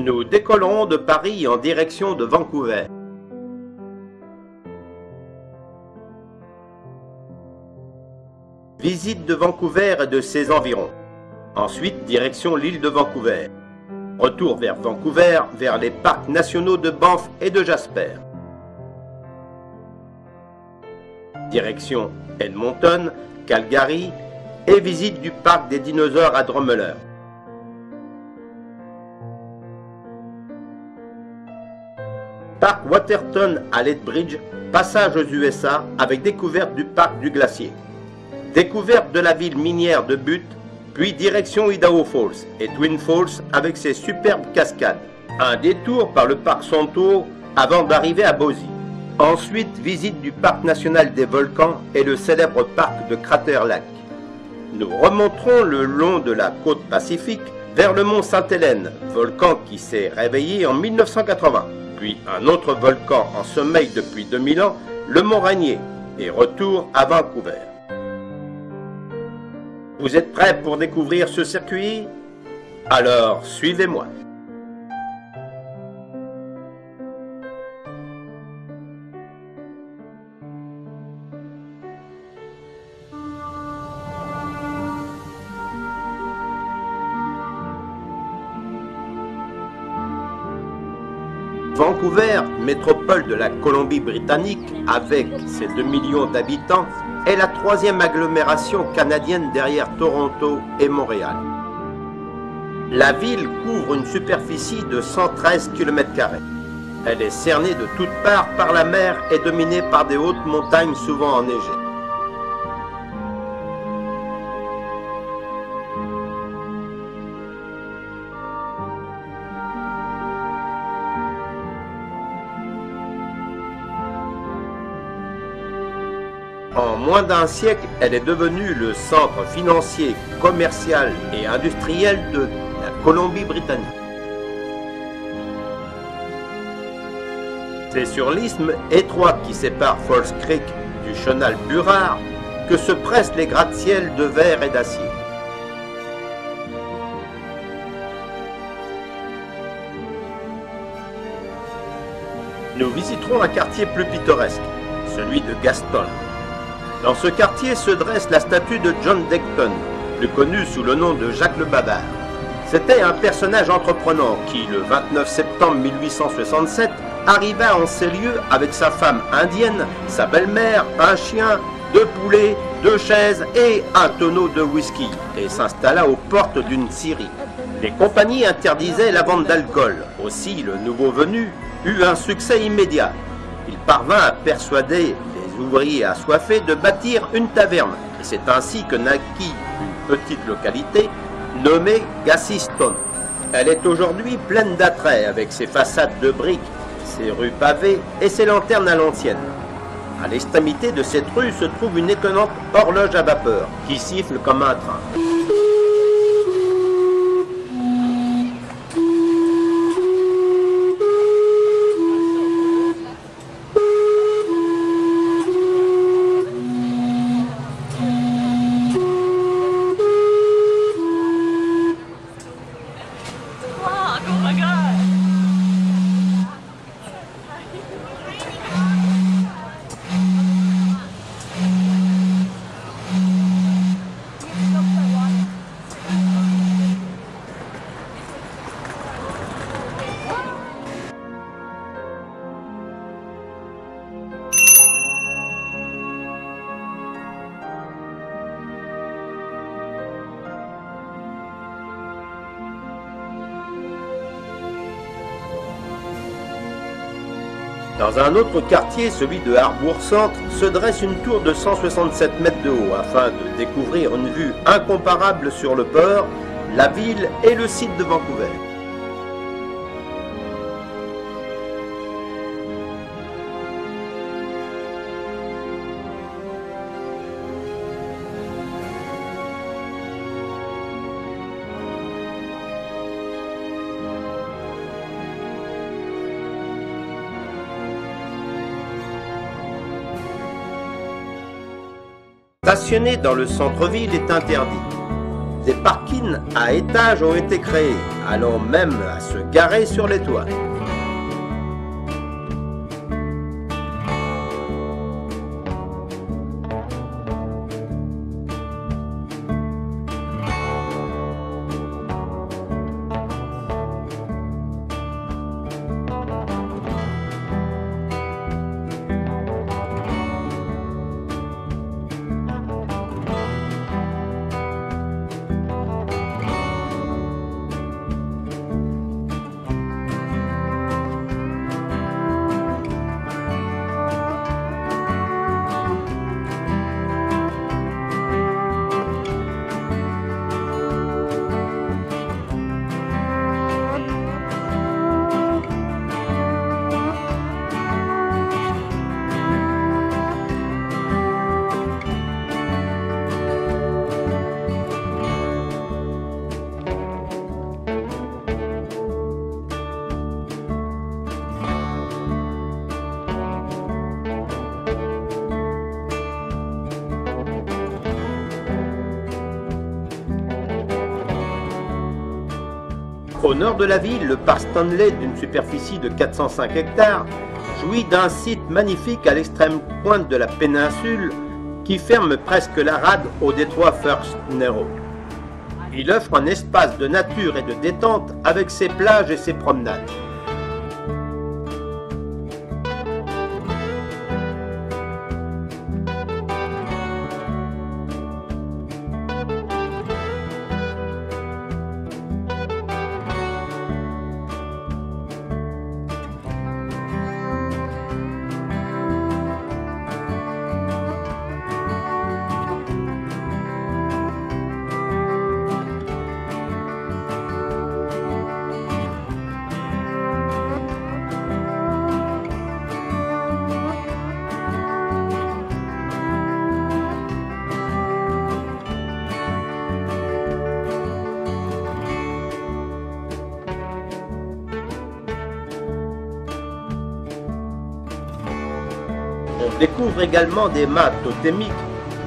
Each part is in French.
Nous décollerons de Paris en direction de Vancouver. Visite de Vancouver et de ses environs. Ensuite, direction l'île de Vancouver. Retour vers Vancouver, vers les parcs nationaux de Banff et de Jasper. Direction Edmonton, Calgary et visite du parc des dinosaures à Drumheller. Parc Waterton à Lethbridge, passage aux USA avec découverte du parc du glacier. Découverte de la ville minière de Butte, puis direction Idaho Falls et Twin Falls avec ses superbes cascades. Un détour par le parc Sonto avant d'arriver à Boise. Ensuite, visite du parc national des volcans et le célèbre parc de Crater Lake. Nous remonterons le long de la côte pacifique vers le mont Sainte-Hélène, volcan qui s'est réveillé en 1980. Puis un autre volcan en sommeil depuis 2000 ans, le mont Rainier, et retour à Vancouver. Vous êtes prêts pour découvrir ce circuit? Alors, suivez-moi. Vancouver, métropole de la Colombie-Britannique, avec ses 2 millions d'habitants, est la troisième agglomération canadienne derrière Toronto et Montréal. La ville couvre une superficie de 113 km². Elle est cernée de toutes parts par la mer et dominée par des hautes montagnes souvent enneigées. En moins d'un siècle, elle est devenue le centre financier, commercial et industriel de la Colombie-Britannique. C'est sur l'isthme étroit qui sépare False Creek du chenal Burrard que se pressent les gratte-ciel de verre et d'acier. Nous visiterons un quartier plus pittoresque, celui de Gaston. Dans ce quartier se dresse la statue de John Deighton, plus connu sous le nom de Jacques le Bavard. C'était un personnage entreprenant qui, le 29 septembre 1867, arriva en ces lieux avec sa femme indienne, sa belle-mère, un chien, 2 poulets, 2 chaises et un tonneau de whisky, et s'installa aux portes d'une scierie. Les compagnies interdisaient la vente d'alcool. Aussi, le nouveau venu eut un succès immédiat. Il parvint à persuader ouvriers assoiffés de bâtir une taverne. Et c'est ainsi que naquit une petite localité nommée Gassiston. Elle est aujourd'hui pleine d'attraits avec ses façades de briques, ses rues pavées et ses lanternes à l'ancienne. À l'extrémité de cette rue se trouve une étonnante horloge à vapeur qui siffle comme un train. Dans un autre quartier, celui de Harbour Centre, se dresse une tour de 167 mètres de haut afin de découvrir une vue incomparable sur le port, la ville et le site de Vancouver. Stationner dans le centre-ville est interdit. des parkings à étages ont été créés, allant même à se garer sur les toits. Au nord de la ville, le parc Stanley, d'une superficie de 405 hectares, jouit d'un site magnifique à l'extrême pointe de la péninsule qui ferme presque la rade au détroit First Narrow. Il offre un espace de nature et de détente avec ses plages et ses promenades. On découvre également des mâts totémiques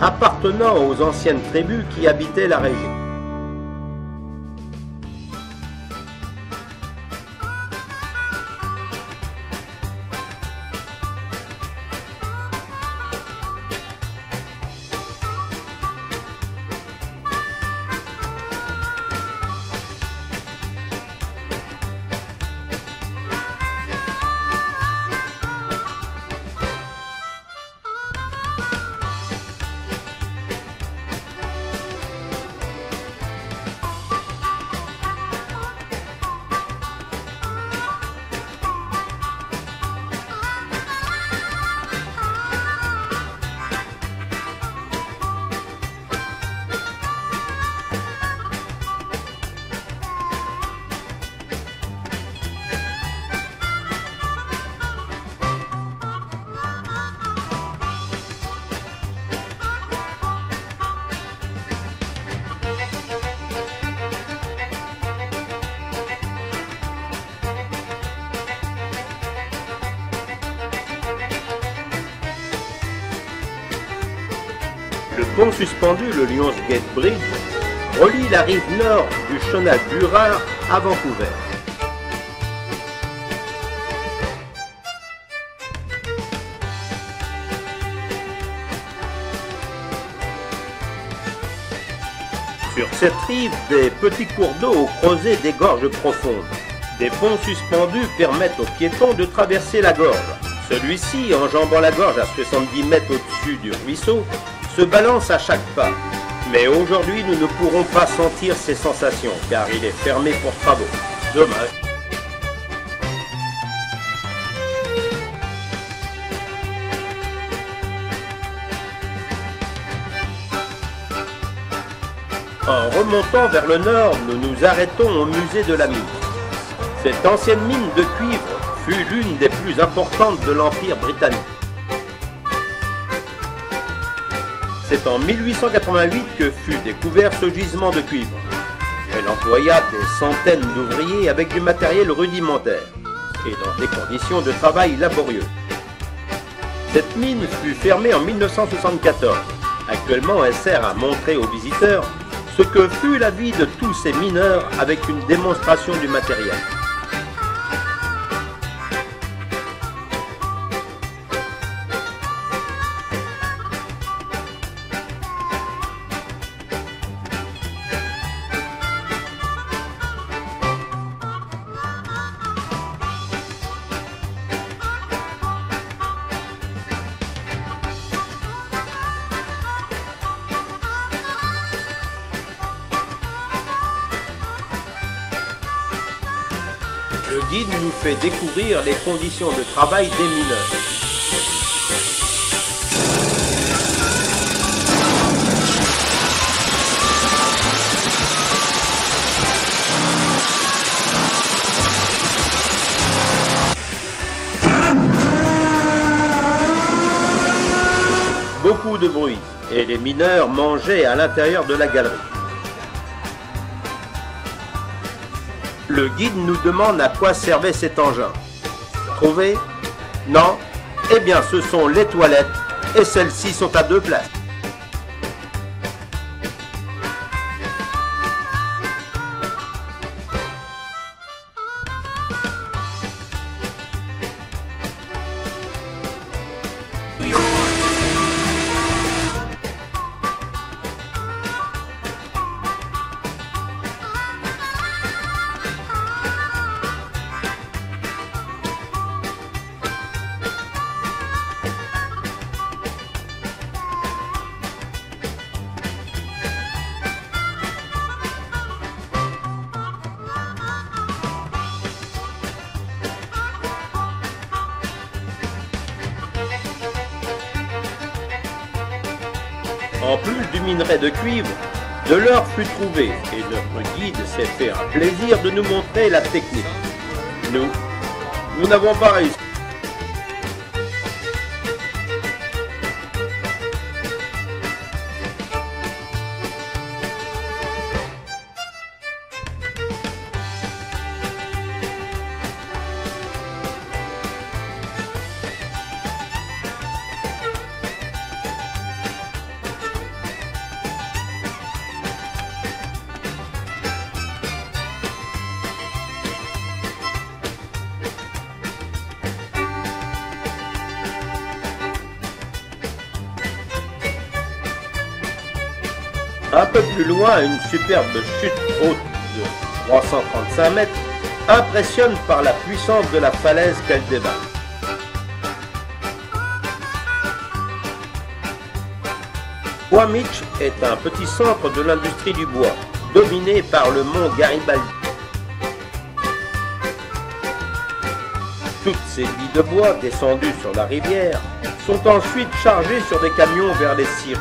appartenant aux anciennes tribus qui habitaient la région. Le pont suspendu, le Lions Gate Bridge, relie la rive nord du chenal Burrard à Vancouver. Sur cette rive, des petits cours d'eau au creuset des gorges profondes. Des ponts suspendus permettent aux piétons de traverser la gorge. Celui-ci, enjambant la gorge à 70 mètres au-dessus du ruisseau, se balance à chaque pas. Mais aujourd'hui, nous ne pourrons pas sentir ces sensations, car il est fermé pour travaux. Dommage. En remontant vers le nord, nous nous arrêtons au musée de la mine. Cette ancienne mine de cuivre fut l'une des plus importantes de l'Empire britannique. C'est en 1888 que fut découvert ce gisement de cuivre. Elle employa des centaines d'ouvriers avec du matériel rudimentaire et dans des conditions de travail laborieux. Cette mine fut fermée en 1974. Actuellement, elle sert à montrer aux visiteurs ce que fut la vie de tous ces mineurs avec une démonstration du matériel. Le guide nous fait découvrir les conditions de travail des mineurs. Beaucoup de bruit, et les mineurs mangeaient à l'intérieur de la galerie. Le guide nous demande à quoi servait cet engin. Trouvé? Non? Eh bien, ce sont les toilettes, et celles-ci sont à 2 places. En plus du minerai de cuivre, de l'or fut trouvé et notre guide s'est fait un plaisir de nous montrer la technique. Nous n'avons pas réussi. Un peu plus loin, une superbe chute haute de 335 mètres impressionne par la puissance de la falaise qu'elle dévale. Bois-Mitch est un petit centre de l'industrie du bois, dominé par le mont Garibaldi. Toutes ces billes de bois descendues sur la rivière sont ensuite chargées sur des camions vers les scieries.